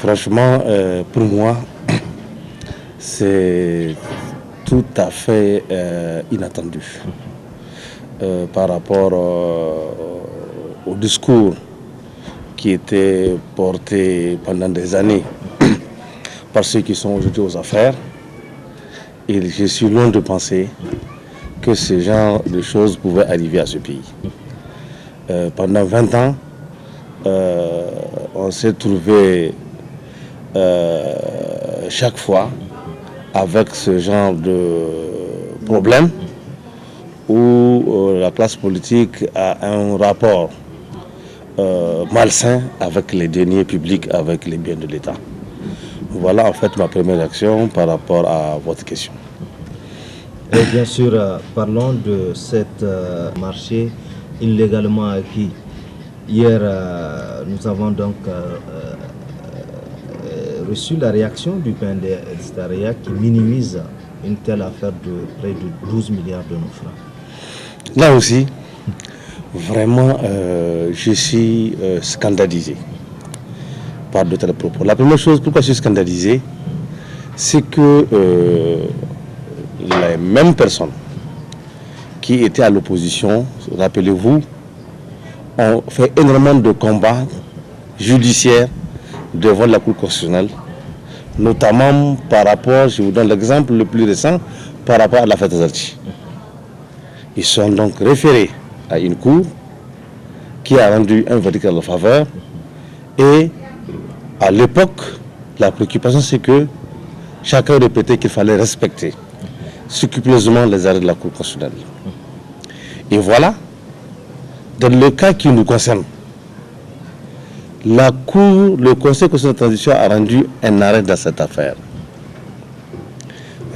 Franchement, pour moi, c'est tout à fait inattendu par rapport au discours qui était porté pendant des années par ceux qui sont aujourd'hui aux affaires. Et je suis loin de penser que ce genre de choses pouvaient arriver à ce pays. Pendant 20 ans, on s'est trouvé chaque fois avec ce genre de problème où la classe politique a un rapport malsain avec les deniers publics, avec les biens de l'État. Voilà en fait ma première réaction par rapport à votre question. Et bien sûr, parlons de cet marché illégalement acquis. Hier, nous avons donc reçu la réaction du PND Extérieur qui minimise une telle affaire de près de 12 milliards de nos francs. Là aussi, vraiment, je suis scandalisé par de tels propos. La première chose, pourquoi je suis scandalisé, c'est que les mêmes personnes qui étaient à l'opposition, rappelez-vous, ont fait énormément de combats judiciaires devant la Cour constitutionnelle, notamment par rapport, je vous donne l'exemple le plus récent, par rapport à l'affaire Tazarchi. Ils sont donc référés à une cour qui a rendu un verdict à leur faveur et à l'époque, la préoccupation c'est que chacun répétait qu'il fallait respecter scrupuleusement les arrêts de la Cour constitutionnelle. Et voilà, dans le cas qui nous concerne, le Conseil constitutionnel de transition a rendu un arrêt dans cette affaire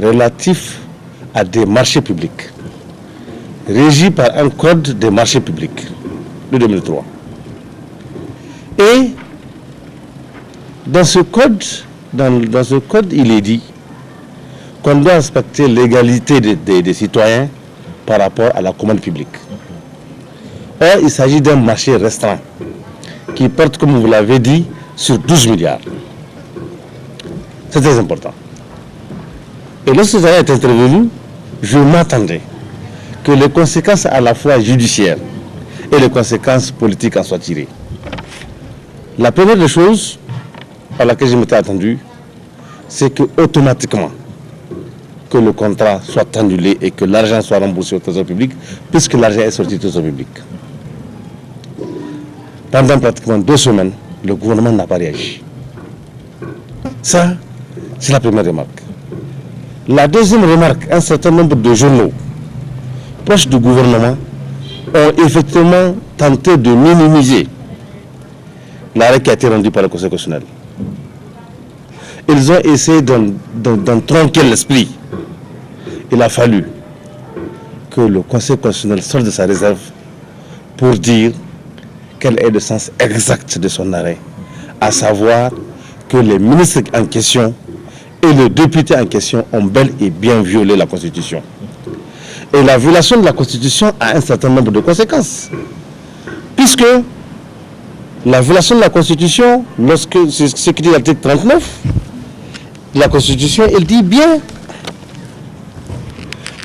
relatif à des marchés publics, régi par un code des marchés publics de 2003. Et dans ce code, il est dit qu'on doit respecter l'égalité des citoyens par rapport à la commande publique. Or, il s'agit d'un marché restreint qui porte, comme vous l'avez dit, sur 12 milliards. C'est très important. Et lorsque ça est intervenu, je m'attendais que les conséquences à la fois judiciaires et les conséquences politiques en soient tirées. La première des choses à laquelle je m'étais attendu, c'est que automatiquement que le contrat soit annulé et que l'argent soit remboursé au trésor public, puisque l'argent est sorti du trésor public. Pendant pratiquement 2 semaines, le gouvernement n'a pas réagi. Ça, c'est la première remarque. La deuxième remarque, un certain nombre de journaux proches du gouvernement ont effectivement tenté de minimiser l'arrêt qui a été rendu par le Conseil constitutionnel. Ils ont essayé d'en tronquer l'esprit. Il a fallu que le Conseil constitutionnel sorte de sa réserve pour dire quel est le sens exact de son arrêt, à savoir que les ministres en question et les députés en question ont bel et bien violé la Constitution. Et la violation de la Constitution a un certain nombre de conséquences. Puisque la violation de la Constitution, lorsque c'est ce qui dit l'article 39, la Constitution, elle dit bien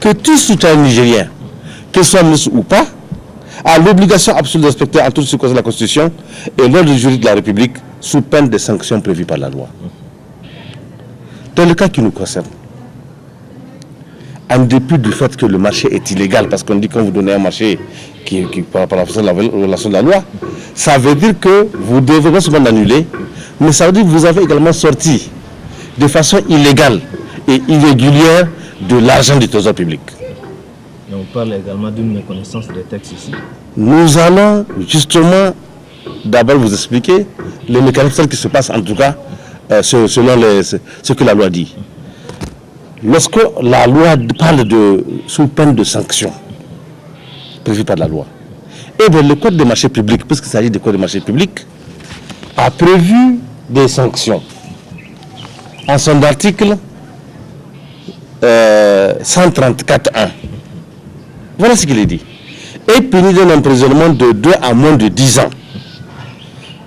que tout citoyen nigérien, qu'il soit ministre ou pas, a l'obligation absolue de respecter en toutes circonstances la Constitution et l'ordre juridique de la République sous peine des sanctions prévues par la loi. Dans le cas qui nous concerne, en dépit du fait que le marché est illégal, parce qu'on dit quand vous donnez un marché qui par la violation de la loi, ça veut dire que vous devez non seulement l'annuler, mais ça veut dire que vous avez également sorti de façon illégale et irrégulière de l'argent du trésor public. Et on parle également d'une méconnaissance des textes ici. Nous allons justement d'abord vous expliquer les mécanismes qui se passent, en tout cas selon ce que la loi dit. Lorsque la loi parle de sous peine de sanctions prévues par la loi, et bien le code des marchés publics, puisqu'il s'agit du code des marchés publics, a prévu des sanctions en son article 134.1. Voilà ce qu'il est dit. Est puni d'un emprisonnement de 2 à moins de 10 ans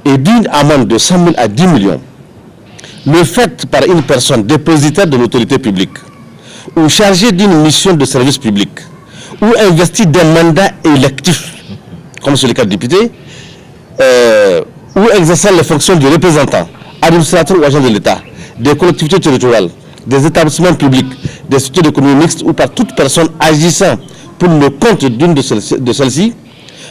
et d'une amende de 100 000 à 10 millions le fait par une personne dépositaire de l'autorité publique ou chargée d'une mission de service public ou investie d'un mandat électif, comme c'est le cas de député, ou exerçant les fonctions de représentant, administrateur ou agent de l'État, des collectivités territoriales, des établissements publics, des structures d'économie mixte ou par toute personne agissant pour le compte d'une de celles-ci,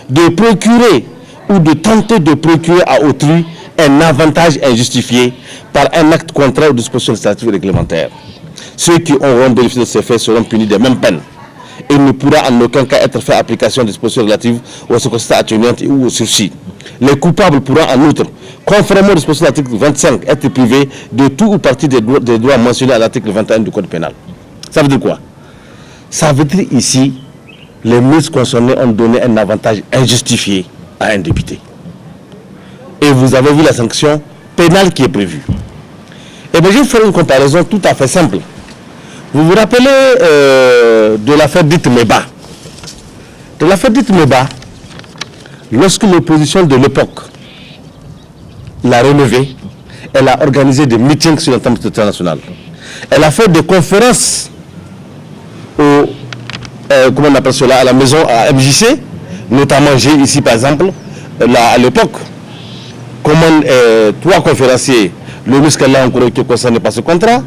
de procurer ou de tenter de procurer à autrui un avantage injustifié par un acte contraire aux dispositions législatives et réglementaires. Ceux qui auront bénéficié de ces faits seront punis des mêmes peines. Il ne pourra en aucun cas être fait application des dispositions relatives aux circonstances atténuantes ou au sursis. Les coupables pourront en outre, conformément aux dispositions de l'article 25, être privés de tout ou partie des droits mentionnés à l'article 21 du Code pénal. Ça veut dire quoi? Ça veut dire ici, les ministres concernés ont donné un avantage injustifié à un député. Et vous avez vu la sanction pénale qui est prévue. Et bien, je vais faire une comparaison tout à fait simple. Vous vous rappelez de l'affaire dite Meba. De l'affaire dite Meba, lorsque l'opposition de l'époque l'a relevée, elle a organisé des meetings sur l'entente internationale. Elle a fait des conférences comment on appelle cela, à la maison à MJC, notamment j'ai ici par exemple, à l'époque, comment 3 conférenciers, le ministre là encore qui est concerné par ce contrat,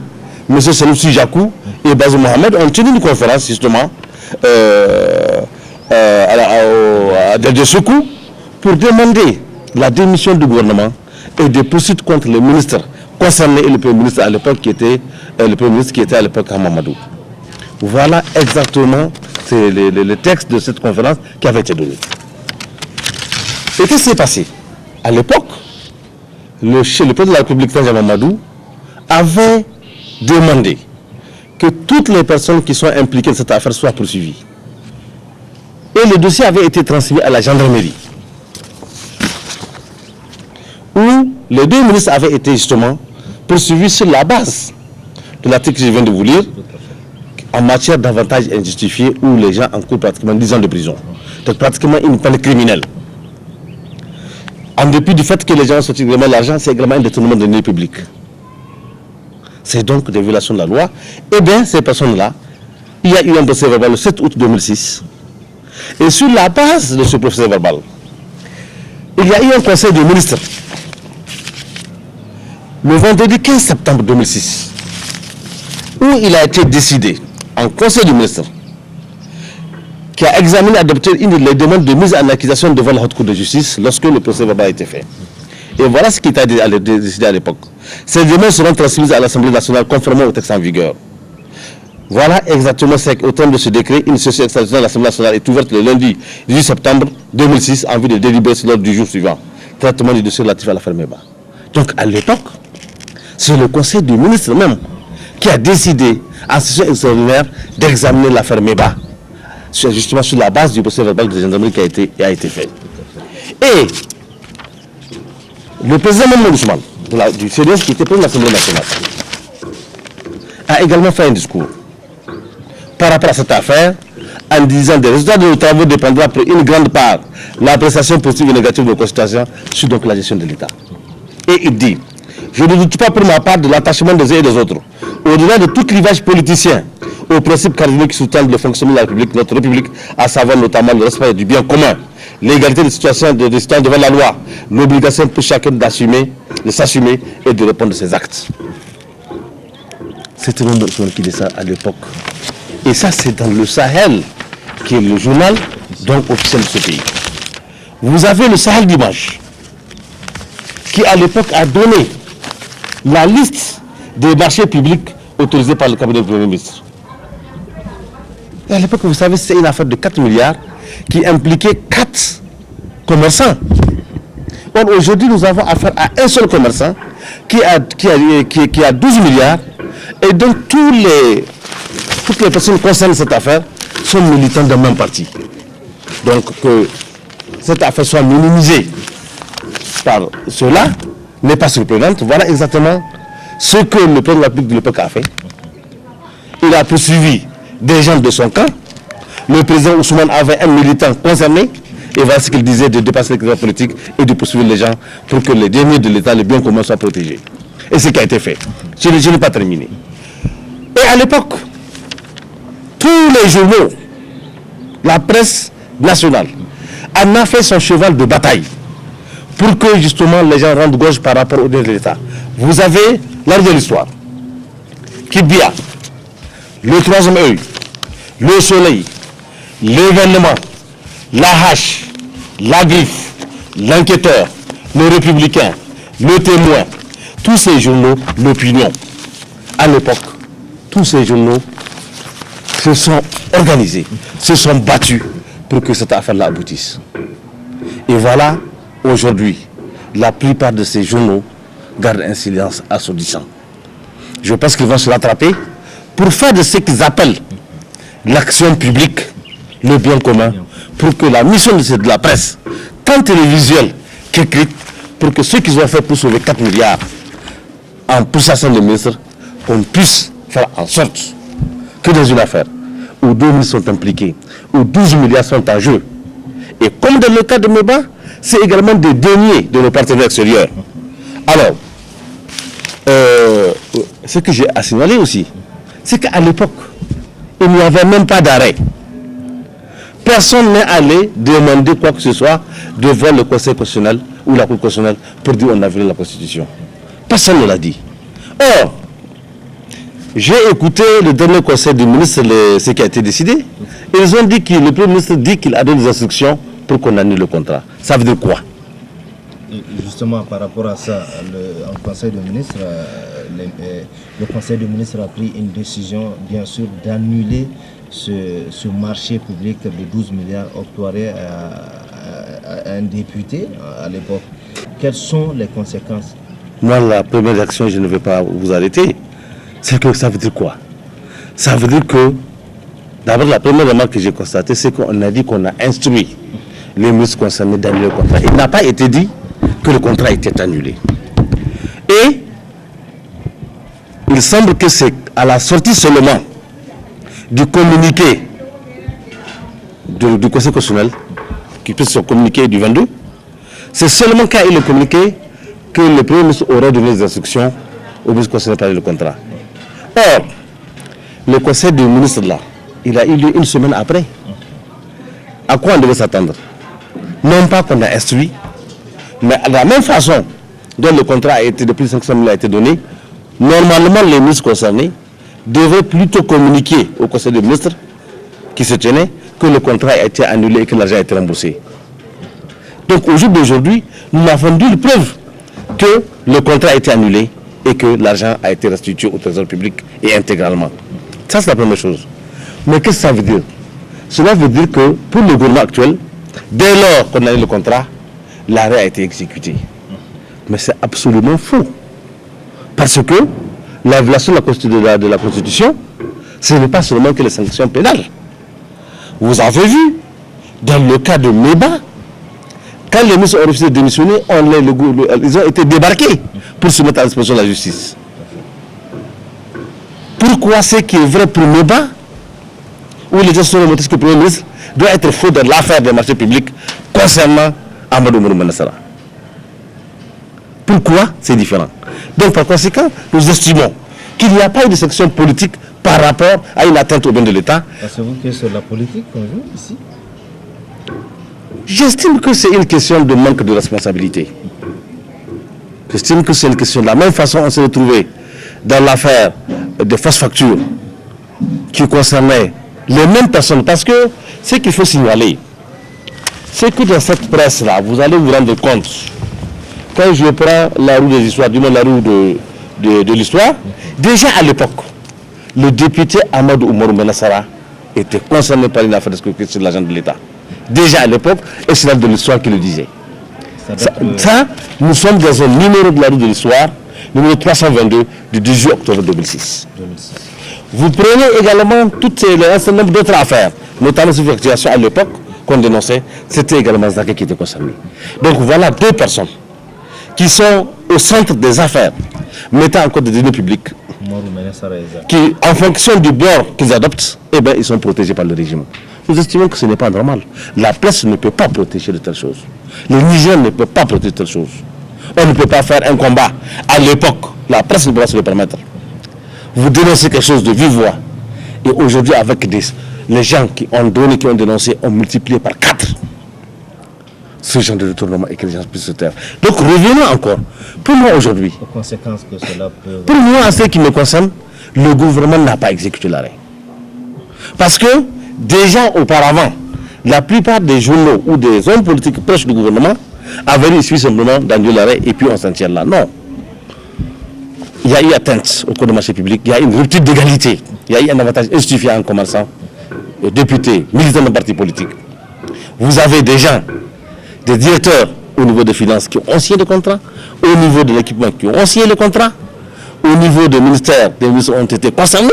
M. Sanoussi Jakou et Bazoum Mohamed ont tenu une conférence justement de secours pour demander la démission du gouvernement et des poursuites contre le ministre concerné et le Premier ministre à l'époque qui était le Premier ministre qui était à l'époque Hamamadou. Voilà exactement le texte de cette conférence qui avait été donné. Et qu'est-ce qui s'est passé? À l'époque, le président de la République, Hamamadou, avait demandé que toutes les personnes qui sont impliquées dans cette affaire soient poursuivies. Et le dossier avait été transmis à la gendarmerie, où les 2 ministres avaient été justement poursuivis sur la base de l'article que je viens de vous lire, en matière d'avantages injustifiés où les gens encourent pratiquement 10 ans de prison. Donc pratiquement une peine criminelle. En dépit du fait que les gens ont sorti également l'argent, c'est également un détournement de deniers publics. C'est donc des violations de la loi. Eh bien, ces personnes-là, il y a eu un procès verbal le 7 août 2006. Et sur la base de ce procès verbal, il y a eu un conseil de ministres le vendredi 15 septembre 2006, où il a été décidé en conseil de ministres qui a examiné et adopté les demandes de mise en accusation devant la Haute Cour de justice lorsque le procès verbal a été fait. Et voilà ce qui a été décidé à l'époque. Ces demandes seront transmises à l'Assemblée nationale conformément au texte en vigueur. Voilà exactement au terme de ce décret. Une session extraordinaire de l'Assemblée nationale est ouverte le lundi 18 septembre 2006 en vue de délibérer sur l'ordre du jour suivant. Traitement du dossier relatif à l'affaire Meba. Donc à l'époque, c'est le conseil des ministres même qui a décidé en session extraordinaire d'examiner l'affaire Meba, justement sur la base du procès verbal de gendarmerie qui a été fait. Et le président Mamadou Ousmane, du CDS qui était président de l'Assemblée nationale, a également fait un discours par rapport à cette affaire en disant des résultats de nos travaux dépendra pour une grande part l'appréciation positive et négative de nos consultations sur donc la gestion de l'État. Et il dit: je ne doute pas pour ma part de l'attachement des uns et des autres, au-delà de tout clivage politicien, aux principes cardinaux qui sous-tendent le fonctionnement de la République, notre République, à savoir notamment le respect du bien commun, l'égalité des situations de citoyens devant la loi, l'obligation pour chacun d'assumer, de s'assumer et de répondre de ses actes. C'était l'homme qui dit ça à l'époque. Et ça, c'est dans le Sahel, qui est le journal donc officiel de ce pays. Vous avez le Sahel Dimanche, qui à l'époque a donné la liste des marchés publics autorisés par le cabinet du Premier ministre. Et à l'époque, vous savez, c'est une affaire de 4 milliards qui impliquait 4 commerçants. Or, aujourd'hui, nous avons affaire à un seul commerçant qui a 12 milliards. Et donc, toutes les personnes concernées cette affaire sont militants d'un même parti. Donc, que cette affaire soit minimisée par cela n'est pas surprenante. Voilà exactement ce que le président de la République de l'époque a fait. Il a poursuivi des gens de son camp. Le président Ousmane avait un militant concerné. Et voilà ce qu'il disait, de dépasser les critères politiques et de poursuivre les gens pour que les deniers de l'État, les biens communs soient protégés. et ce qui a été fait. Je n'ai pas terminé. Et à l'époque, tous les journaux, la presse nationale, en a fait son cheval de bataille pour que justement les gens rendent gauche par rapport au de l'État. Vous avez l'art de l'histoire, Kibia, le troisième œil, le soleil, l'événement, la hache, la griffe, l'enquêteur, le républicain, le témoin, tous ces journaux, l'opinion. À l'époque, tous ces journaux se sont organisés, se sont battus pour que cette affaire-là aboutisse. Et voilà, aujourd'hui, la plupart de ces journaux gardent un silence assourdissant. Je pense qu'ils vont se rattraper pour faire de ce qu'ils appellent l'action publique, le bien commun, pour que la mission de la presse, tant télévisuelle qu'écrite, pour que ceux qui ont fait pour sauver 4 milliards en poussation de ministres, qu'on puisse faire en sorte que dans une affaire où 2 ministres sont impliqués, où 12 milliards sont en jeu, et comme dans le cas de Meba, c'est également des deniers de nos partenaires extérieurs. Alors, ce que j'ai à signaler aussi, c'est qu'à l'époque, il n'y avait même pas d'arrêt. Personne n'est allé demander quoi que ce soit devant le Conseil constitutionnel ou la Cour constitutionnelle pour dire on a violé la Constitution. Personne ne l'a dit. Or, j'ai écouté le dernier Conseil des ministres, ce qui a été décidé. Ils ont dit que le Premier ministre dit qu'il a donné des instructions pour qu'on annule le contrat. Ça veut dire quoi? Justement, par rapport à ça, en Conseil des ministres, le Conseil des ministres a pris une décision, bien sûr, d'annuler ce marché public de 12 milliards octroyé à un député à l'époque. Quelles sont les conséquences? Moi, la première action, je ne vais pas vous arrêter. C'est que ça veut dire quoi? Ça veut dire que, d'abord, la première remarque que j'ai constatée, c'est qu'on a dit qu'on a instruit les ministres concernés d'annuler le contrat. Il n'a pas été dit que le contrat était annulé. Et il semble que c'est à la sortie seulement du communiqué du Conseil constitutionnel, qui peut se communiquer du 22, c'est seulement quand il est communiqué que le Premier ministre aurait donné des instructions au ministre concerné par le contrat. Or, le Conseil des ministres là, il a eu lieu une semaine après. À quoi on devait s'attendre? Non pas qu'on a instruit, mais de la même façon dont le contrat a été, depuis 500 000 a été donné, normalement les ministres concernés devaient plutôt communiquer au Conseil des ministres qui se tenait que le contrat a été annulé et que l'argent a été remboursé. Donc au jour d'aujourd'hui, nous avons dû preuve que le contrat a été annulé et que l'argent a été restitué au Trésor public et intégralement. Ça, c'est la première chose. Mais qu'est-ce que ça veut dire? Cela veut dire que pour le gouvernement actuel, dès lors qu'on a eu le contrat, l'arrêt a été exécuté. Mais c'est absolument faux. Parce que la violation de la Constitution, ce n'est pas seulement que les sanctions pénales. Vous avez vu, dans le cas de Meba, quand les ministres ont refusé de démissionner, ils ont été débarqués pour se mettre à disposition de la justice. Pourquoi ce qui est vrai pour Meba, où les gens sont remontés que le Premier ministre doit être faux dans l'affaire des marchés publics concernant Amadou Oumarou Manassara? Pourquoi c'est différent? Donc par conséquent, nous estimons qu'il n'y a pas eu de sanction politique par rapport à une atteinte au bien de l'État. Pensez-vous que c'est la politique qu'on joue ici? J'estime que c'est une question de manque de responsabilité. J'estime que c'est une question de la même façon on s'est retrouvé dans l'affaire des fausses factures qui concernaient les mêmes personnes. Parce que ce qu'il faut signaler, c'est que dans cette presse-là, vous allez vous rendre compte, quand je prends la roue des histoires, du moins la roue de l'histoire, déjà à l'époque, le député Amadou Oumarou Manassara était concerné par une affaire d'escroquerie sur l'argent de l'État. Déjà à l'époque, et c'est l'art de l'histoire qui le disait. Ça, nous sommes dans un numéro de la roue de l'histoire, numéro 322 du 18 octobre 2006. Vous prenez également toutes un certain nombre d'autres affaires, notamment cette facturation à l'époque qu'on dénonçait, c'était également Zaka qui était concerné. Donc voilà deux personnes qui sont au centre des affaires, mettant en cause des données publiques, qui, en fonction du bord qu'ils adoptent, eh bien, ils sont protégés par le régime. Nous estimons que ce n'est pas normal. La presse ne peut pas protéger de telles choses. Le Niger ne peut pas protéger de telles choses. On ne peut pas faire un combat à l'époque La presse ne peut pas se le permettre. Vous dénoncez quelque chose de vive voix. Et aujourd'hui, avec les gens qui ont donné, qui ont dénoncé, ont multiplié par 4 ce genre de détournement et que les gens puissent se taire. Donc revenons encore. Pour moi aujourd'hui, aux conséquences que cela peut... pour moi, en ce qui me concerne, le gouvernement n'a pas exécuté l'arrêt. Parce que déjà auparavant, la plupart des journaux ou des hommes politiques proches du gouvernement avaient réussi simplement d'annuler l'arrêt et puis on s'en tient là. Non. Il y a eu atteinte au code de marché public, il y a eu une rupture d'égalité, il y a eu un avantage insuffisant en commerçant, députés, militants de partis politiques. Vous avez des gens, des directeurs au niveau des finances qui ont signé le contrat, au niveau de l'équipement qui ont signé le contrat, au niveau des ministères, des ministres ont été concernés.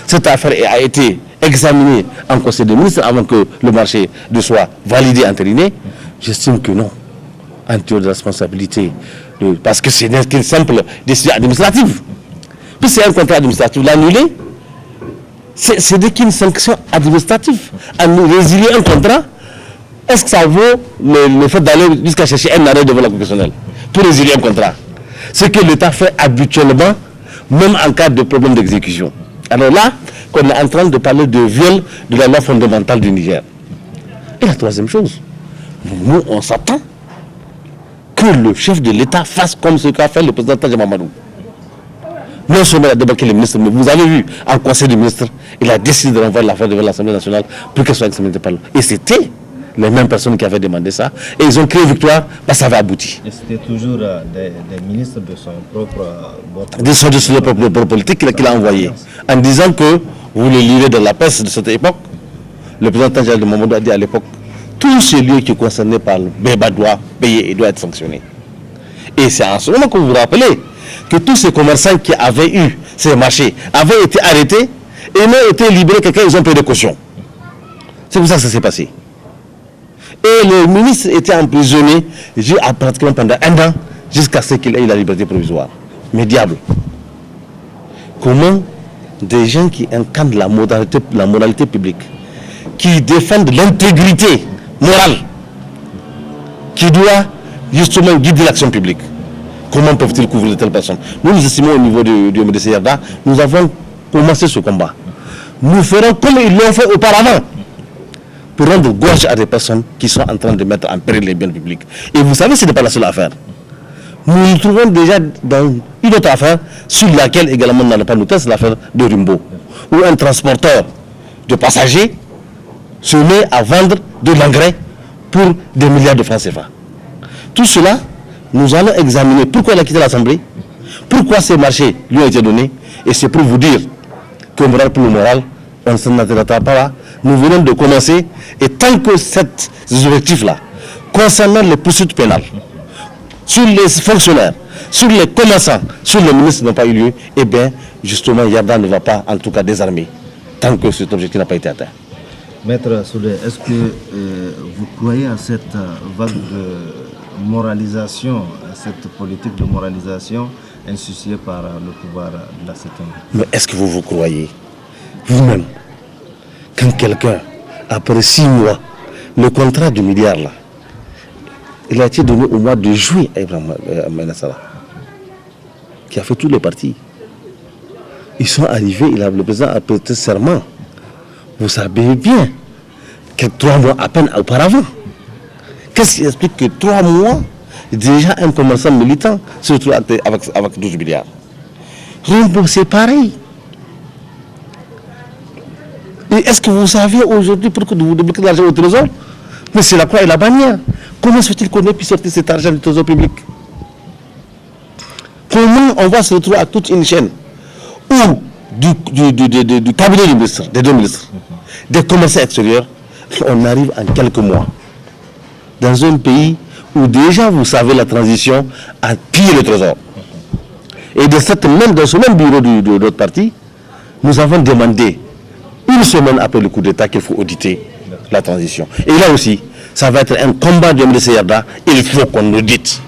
Cette affaire a été examinée en conseil des ministres avant que le marché ne soit validé, entériné. J'estime que non. En théorie de responsabilité, parce que c'est qu'une simple décision administrative. Puis c'est un contrat administratif. L'annuler, c'est qu'une sanction administrative. Résilier un contrat, est-ce que ça vaut le fait d'aller jusqu'à chercher un arrêt devant la Cour constitutionnelle pour résilier un contrat? Ce que l'État fait habituellement, même en cas de problème d'exécution. Alors là, on est en train de parler de viol de la loi fondamentale du Niger. Et la troisième chose, nous, on s'attend que le chef de l'État fasse comme ce qu'a fait le président Tadja Mamadou. Non seulement il a débarqué les ministres, mais vous avez vu, en conseil des ministres, il a décidé de renvoyer l'affaire devant l'Assemblée nationale pour qu'elle soit examinée par lui. Et c'était les mêmes personnes qui avaient demandé ça. Et ils ont créé victoire, parce que ça avait abouti. Et c'était toujours des ministres de son propre bord. De son propre politique qu'il a envoyé. En disant que, vous le lirez dans la presse de cette époque, le président Tadja Mamadou a dit à l'époque, tout ce lieu qui est concerné par le BEBA doit payer et doit être sanctionné. Et c'est en ce moment que vous vous rappelez que tous ces commerçants qui avaient eu ces marchés avaient été arrêtés et n'ont été libérés, quelqu'un, ils ont payé des cautions. C'est pour ça que ça s'est passé. Et le ministre était emprisonné pratiquement pendant 1 an jusqu'à ce qu'il ait la liberté provisoire. Mais diable, comment des gens qui incarnent la moralité publique, qui défendent l'intégrité morale, qui doit justement guider l'action publique, comment peuvent-ils couvrir de telles personnes? Nous estimons au niveau du MDC Yarda, nous avons commencé ce combat. Nous ferons comme ils l'ont fait auparavant, pour rendre gorge à des personnes qui sont en train de mettre en péril les biens publics. Et vous savez, ce n'est pas la seule affaire. Nous nous trouvons déjà dans une autre affaire sur laquelle également on n'a pas noté, c'est l'affaire de Rimbo, où un transporteur de passagers se met à vendre de l'engrais pour des milliards de francs CFA. Tout cela, nous allons examiner pourquoi il a quitté l'Assemblée, pourquoi ces marchés lui ont été donnés, et c'est pour vous dire que moral pour le moral, on ne s'en attendra pas là. Nous venons de commencer, et tant que ces objectifs-là, concernant les poursuites pénales, sur les fonctionnaires, sur les commerçants, sur les ministres n'ont pas eu lieu, eh bien, justement, Yarda ne va pas, en tout cas, désarmer, tant que cet objectif n'a pas été atteint. Maître Souley, est-ce que vous croyez à cette vague de moralisation, à cette politique de moralisation insufflée par le pouvoir de la CETUM? Mais est-ce que vous vous croyez, vous-même, quand quelqu'un, après 6 mois, le contrat du milliard là, il a été donné au mois de juillet à Ibrahim Menassara, qui a fait tous les partis. Ils sont arrivés, le président a prêté serment. Vous savez bien que 3 mois à peine auparavant. Qu'est-ce qui explique que 3 mois, déjà un commerçant militant se retrouve avec 12 milliards? Rimbo, c'est pareil. Et est-ce que vous savez aujourd'hui pourquoi vous débloquez de l'argent au trésor? Mais c'est la croix et la bannière. Comment se fait-il qu'on ait pu sortir cet argent du trésor public? Comment on va se retrouver à toute une chaîne où du cabinet du ministre, des 2 ministres, des commerçants extérieurs, on arrive en quelques mois dans un pays où déjà vous savez la transition a pillé le trésor. Et dans ce même bureau de notre parti, nous avons demandé 1 semaine après le coup d'État qu'il faut auditer la transition. Et là aussi, ça va être un combat de MDC Yarda, il faut qu'on audite.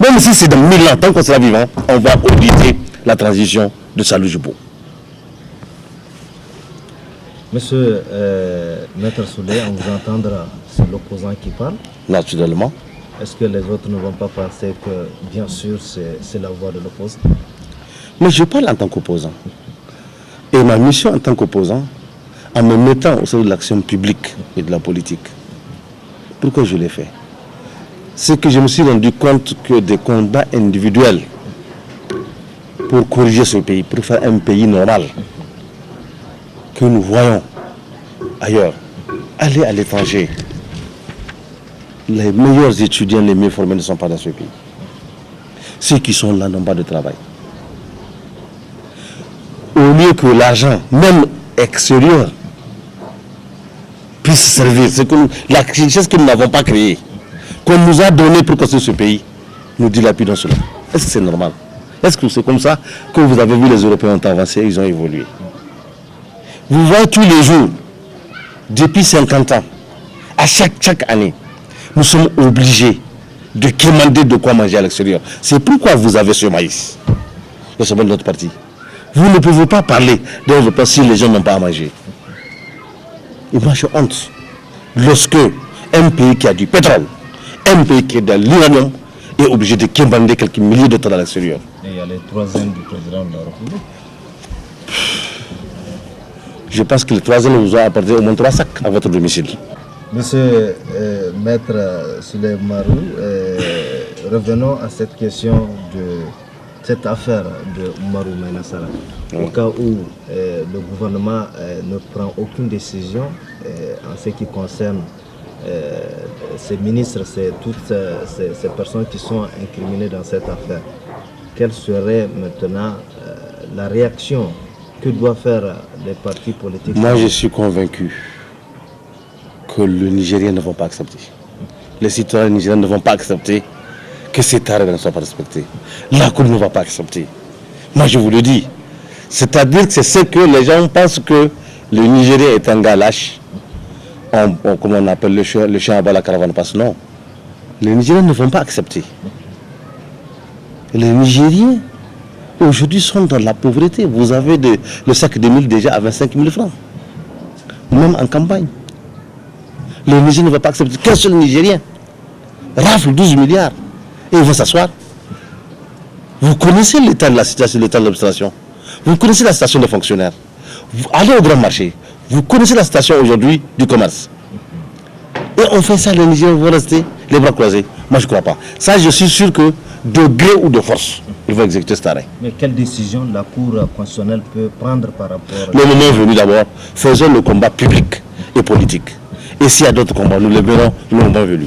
Même si c'est dans 1000 ans, tant qu'on sera vivant, on va auditer la transition de Salou Djibo. Monsieur Maître Souley, on vous entendra, c'est l'opposant qui parle. Naturellement. Est-ce que les autres ne vont pas penser que, bien sûr, c'est la voix de l'opposant? Mais je parle en tant qu'opposant. Et ma mission en tant qu'opposant, en me mettant au sein de l'action publique et de la politique, pourquoi je l'ai fait? C'est que je me suis rendu compte que des combats individuels pour corriger ce pays, pour faire un pays normal, que nous voyons ailleurs, aller à l'étranger. Les meilleurs étudiants, les mieux formés ne sont pas dans ce pays. Ceux qui sont là n'ont pas de travail. Au lieu que l'argent, même extérieur, puisse servir, c'est la richesse que nous n'avons pas créée, qu'on nous a donnée pour construire ce pays, nous dilapidons cela. Est-ce que c'est normal? Est-ce que c'est comme ça que vous avez vu les Européens ont avancé, ils ont évolué? Vous voyez tous les jours, depuis 50 ans, à chaque année, nous sommes obligés de quémander de quoi manger à l'extérieur. C'est pourquoi vous avez ce maïs. C'est de notre parti. Vous ne pouvez pas parler d'un repas si les gens n'ont pas à manger. Et moi, j'ai honte. Lorsque un pays qui a du pétrole, un pays qui a de l'uranium, est obligé de quémander quelques milliers de tonnes à l'extérieur. Et il y a les 3 ans du président de la République. Je pense que les 3 ans vous ont apporté au moins 3 sacs à votre domicile. Monsieur Maître Souley Marou, revenons à cette question de cette affaire de Oumarou Maïna Sara. Au cas où le gouvernement ne prend aucune décision en ce qui concerne ces ministres, toutes ces personnes qui sont incriminées dans cette affaire, quelle serait maintenant la réaction que doivent faire les partis politiques? Moi, je suis convaincu que les Nigériens ne vont pas accepter. Les citoyens nigériens ne vont pas accepter que cet arrêt ne soit pas respecté. La Cour ne va pas accepter. Moi, je vous le dis. C'est-à-dire que c'est ce que les gens pensent que le Nigérien est un gars lâche. Comme on appelle le chien à bas la caravane passe. Non. Les Nigériens ne vont pas accepter. Les Nigériens, aujourd'hui, sont dans la pauvreté. Vous avez le sac de mil déjà à 25 000 francs. Même en campagne. Les Nigériens ne vont pas accepter qu'un seul Nigérien rafle 12 milliards et il va s'asseoir. Vous connaissez l'état de la situation, l'état de l'administration. Vous connaissez la situation des fonctionnaires. Vous allez au grand marché. Vous connaissez la situation aujourd'hui du commerce. Et on fait ça, les Nigériens vont rester les bras croisés. Moi, je ne crois pas. Ça, je suis sûr que de gré ou de force, ils vont exécuter cet arrêt. Mais quelle décision la Cour constitutionnelle peut prendre par rapport à... Le moment venu d'abord, faisons le combat public et politique. Et s'il y a d'autres combats, nous les verrons le moment venu.